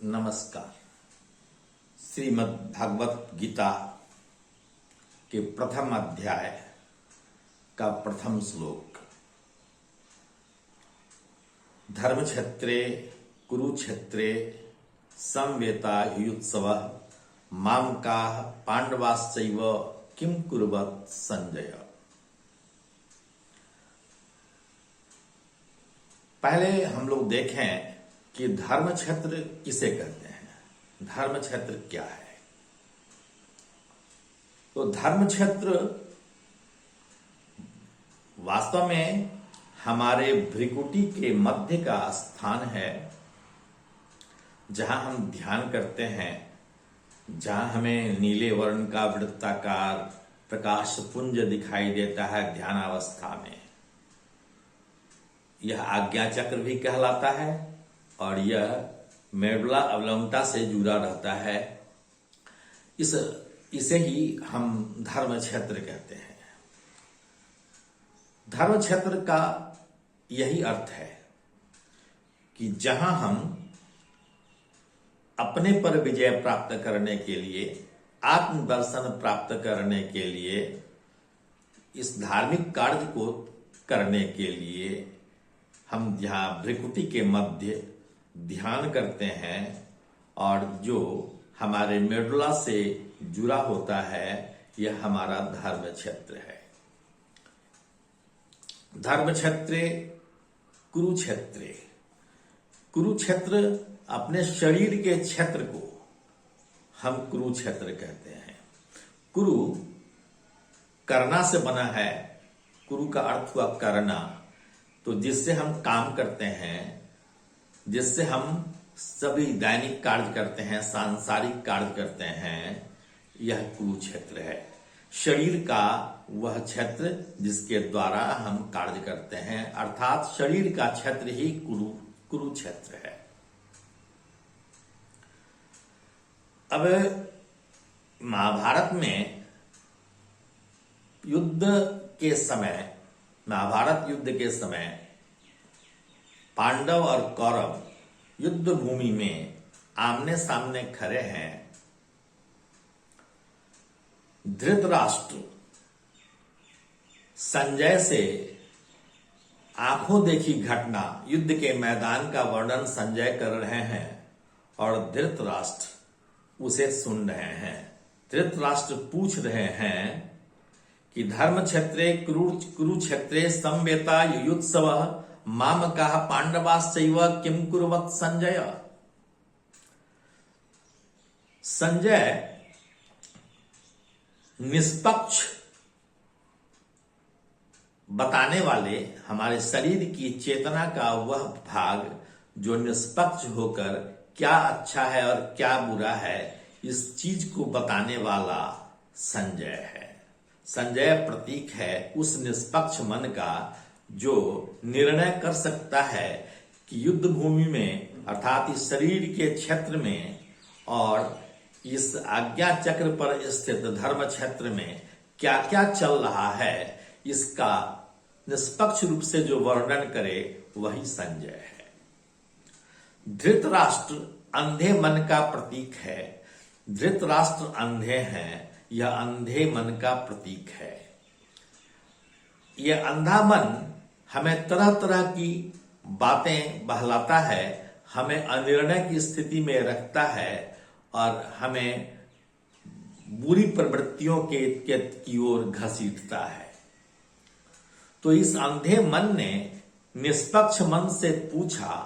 नमस्कार। श्रीमद् भागवत गीता के प्रथम अध्याय का प्रथम श्लोक। धर्मक्षेत्रे कुरुक्षेत्रे संवेतायुत्सवः मामकाः पांडवाश्चैव किं कुर्वत् संजय। पहले हम लोग देखें कि धर्म क्षेत्र किसे कहते हैं, धर्म क्षेत्र क्या है। तो धर्म क्षेत्र वास्तव में हमारे भ्रिकुटी के मध्य का स्थान है, जहां हम ध्यान करते हैं, जहां हमें नीले वर्ण का वृत्ताकार प्रकाश पुंज दिखाई देता है ध्यान अवस्था में। यह आज्ञा चक्र भी कहलाता है और यह मेडुला ऑब्लांगेटा से जुड़ा रहता है। इसे ही हम धर्म क्षेत्र कहते हैं। धर्म क्षेत्र का यही अर्थ है कि जहां हम अपने पर विजय प्राप्त करने के लिए, आत्मदर्शन प्राप्त करने के लिए, इस धार्मिक कार्य को करने के लिए हम जहां भ्रिकुटी के मध्य ध्यान करते हैं और जो हमारे मेडुला से जुड़ा होता है, यह हमारा धर्म क्षेत्र है। धर्म क्षेत्रे कुरुक्षेत्रे, कुरुक्षेत्र अपने शरीर के क्षेत्र को हम कुरुक्षेत्र कहते हैं। कुरु करना से बना है। कुरु का अर्थ हुआ करना, तो जिससे हम काम करते हैं, जिससे हम सभी दैनिक कार्य करते हैं, सांसारिक कार्य करते हैं, यह कुरुक्षेत्र है। शरीर का वह क्षेत्र जिसके द्वारा हम कार्य करते हैं, अर्थात शरीर का क्षेत्र ही कुरुक्षेत्र है। अब महाभारत में महाभारत युद्ध के समय पांडव और कौरव युद्ध भूमि में आमने सामने खड़े हैं। धृतराष्ट्र संजय से आंखों देखी घटना, युद्ध के मैदान का वर्णन संजय कर रहे हैं और धृतराष्ट्र उसे सुन रहे हैं। धृतराष्ट्र पूछ रहे हैं कि धर्म क्षेत्रे कुरुक्षेत्रे संवेता युयुत्सवः मामकाः पांडवाश्चैव किं कुर्वत् संजय। संजय निष्पक्ष बताने वाले, हमारे शरीर की चेतना का वह भाग जो निष्पक्ष होकर क्या अच्छा है और क्या बुरा है, इस चीज को बताने वाला संजय है। संजय प्रतीक है उस निष्पक्ष मन का जो निर्णय कर सकता है कि युद्ध भूमि में, अर्थात इस शरीर के क्षेत्र में और इस आज्ञा चक्र पर स्थित धर्म क्षेत्र में क्या क्या चल रहा है, इसका निष्पक्ष रूप से जो वर्णन करे वही संजय है। धृतराष्ट्र अंधे मन का प्रतीक है। धृतराष्ट्र अंधे हैं, यह अंधे मन का प्रतीक है। यह अंधा मन हमें तरह तरह की बातें बहलाता है, हमें अनिर्णय की स्थिति में रखता है और हमें बुरी प्रवृत्तियों की ओर घसीटता है। तो इस अंधे मन ने निष्पक्ष मन से पूछा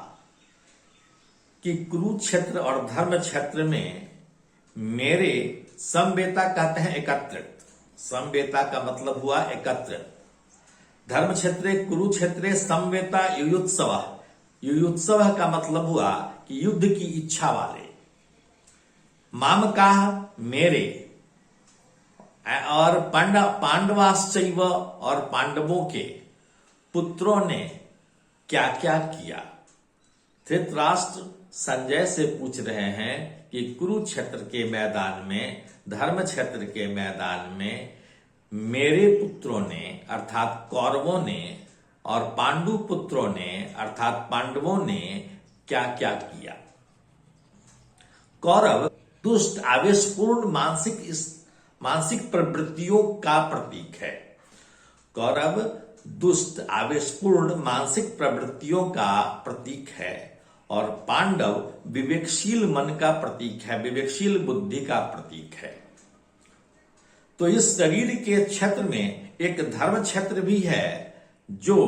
कि कुरुक्षेत्र और धर्म क्षेत्र में मेरे, समवेता कहते हैं एकत्रित, समवेता का मतलब हुआ एकत्रित। धर्म क्षेत्रे कुरुक्षेत्रे समवेता युयुत्सवः, युयुत्सवः का मतलब हुआ कि युद्ध की इच्छा वाले। मामकाः मेरे, और पांडवाश्चैव और पांडवों के पुत्रों ने क्या क्या किया। धृतराष्ट्र संजय से पूछ रहे हैं कि कुरुक्षेत्र के मैदान में, धर्म क्षेत्र के मैदान में मेरे पुत्रों ने अर्थात कौरवों ने और पांडु पुत्रों ने अर्थात पांडवों ने क्या क्या किया। कौरव दुष्ट आवेशपूर्ण मानसिक प्रवृत्तियों का प्रतीक है। कौरव दुष्ट आवेशपूर्ण मानसिक प्रवृत्तियों का प्रतीक है और पांडव विवेकशील मन का प्रतीक है, विवेकशील बुद्धि का प्रतीक है। तो इस शरीर के क्षेत्र में एक धर्म क्षेत्र भी है जो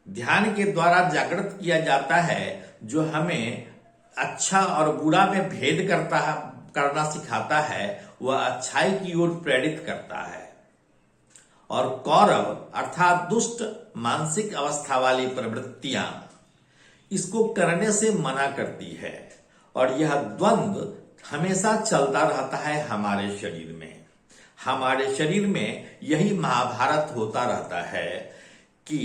ध्यान के द्वारा जागृत किया जाता है, जो हमें अच्छा और बुरा में भेद करना सिखाता है, वह अच्छाई की ओर प्रेरित करता है। और कौरव अर्थात दुष्ट मानसिक अवस्था वाली प्रवृत्तियां इसको करने से मना करती है और यह द्वंद्व हमेशा चलता रहता है हमारे शरीर में। हमारे शरीर में यही महाभारत होता रहता है कि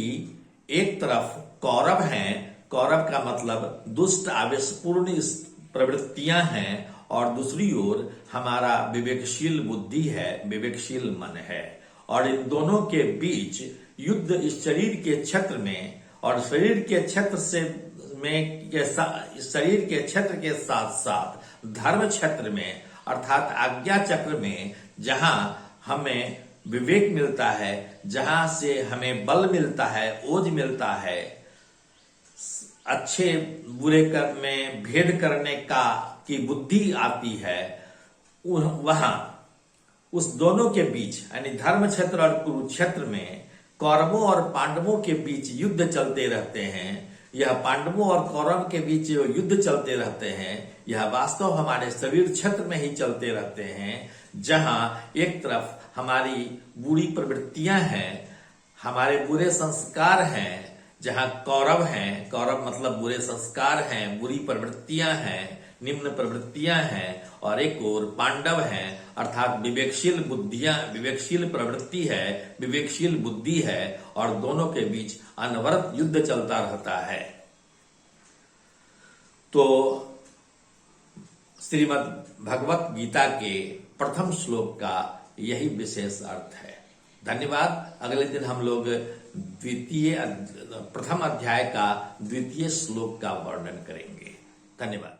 एक तरफ कौरव हैं, कौरव का मतलब दुष्ट आवेशपूर्ण प्रवृत्तियां हैं, और दूसरी ओर हमारा विवेकशील बुद्धि है, विवेकशील मन है। और इन दोनों के बीच युद्ध इस शरीर के क्षेत्र में और शरीर के क्षेत्र शरीर के क्षेत्र के साथ साथ धर्म क्षेत्र में अर्थात आज्ञा चक्र में, जहां हमें विवेक मिलता है, जहां से हमें बल मिलता है, ओज मिलता है, अच्छे बुरे में भेद करने की बुद्धि आती है, वहां उस दोनों के बीच यानी धर्म क्षेत्र और कुरुक्षेत्र में कौरवों और पांडवों के बीच युद्ध चलते रहते हैं। यह पांडवों और कौरव के बीच जो युद्ध चलते रहते हैं, यह वास्तव हमारे शरीर क्षेत्र में ही चलते रहते हैं, जहां एक तरफ हमारी बुरी प्रवृत्तियां हैं, हमारे बुरे संस्कार हैं, जहां कौरव हैं, कौरव मतलब बुरे संस्कार हैं, बुरी प्रवृत्तियां हैं, निम्न प्रवृत्तियां हैं, और एक और पांडव हैं अर्थात विवेकशील प्रवृत्ति है, विवेकशील बुद्धि है, और दोनों के बीच अनवरत युद्ध चलता रहता है। तो श्रीमद् भगवत गीता के प्रथम श्लोक का यही विशेष अर्थ है। धन्यवाद। अगले दिन हम लोग प्रथम अध्याय का द्वितीय श्लोक का वर्णन करेंगे। धन्यवाद।